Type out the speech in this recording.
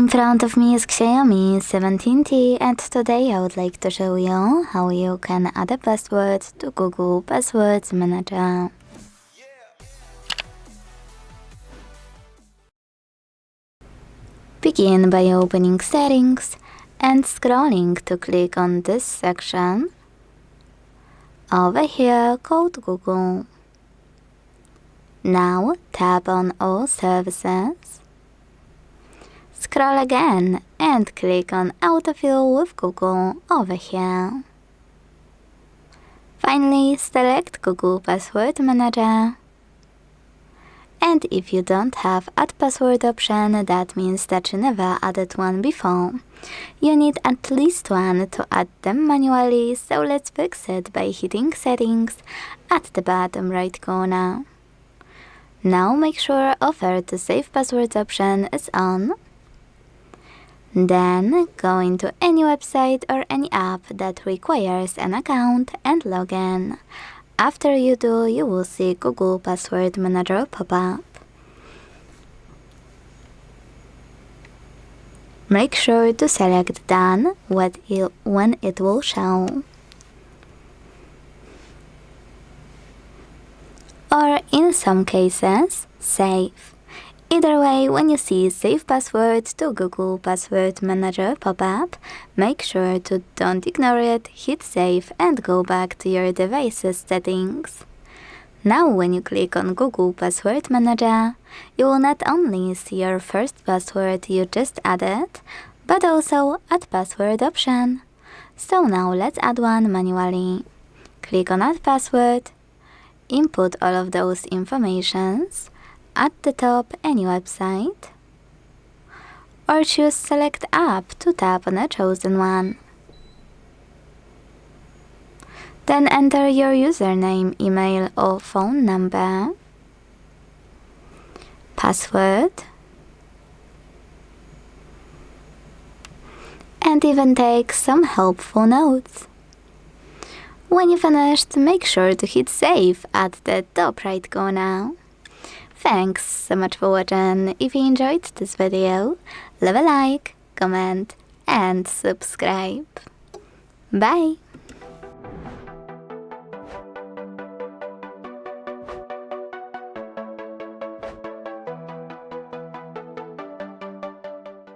In front of me is XIAOMI 17T, and today I would like to show you how you can add a password to Google Passwords Manager. Begin by opening Settings and scrolling to click on this section. Over here, called Google. Now tap on All Services. Scroll again and click on Autofill with Google over here. Finally, select Google Password Manager. And if you don't have Add Password option, that means that you never added one before. You need at least one to add them manually, so let's fix it by hitting Settings at the bottom right corner. Now make sure Offer to Save Passwords option is on. Then go into any website or any app that requires an account and log in. After you do, you will see Google Password Manager pop up. Make sure to select Done when it will show. Or in some cases, Save. Either way, when you see Save Password to Google Password Manager pop up, make sure to don't ignore it, hit Save and go back to your device's settings. Now when you click on Google Password Manager, you will not only see your first password you just added, but also Add Password option. So now let's add one manually. Click on Add Password, input all of those informations. At the top, any website, or choose Select App to tap on a chosen one. Then enter your username, email or phone number, password, and even take some helpful notes. When you finished, make sure to hit Save at the top right corner. Thanks so much for watching. If you enjoyed this video, leave a like, comment and subscribe. Bye!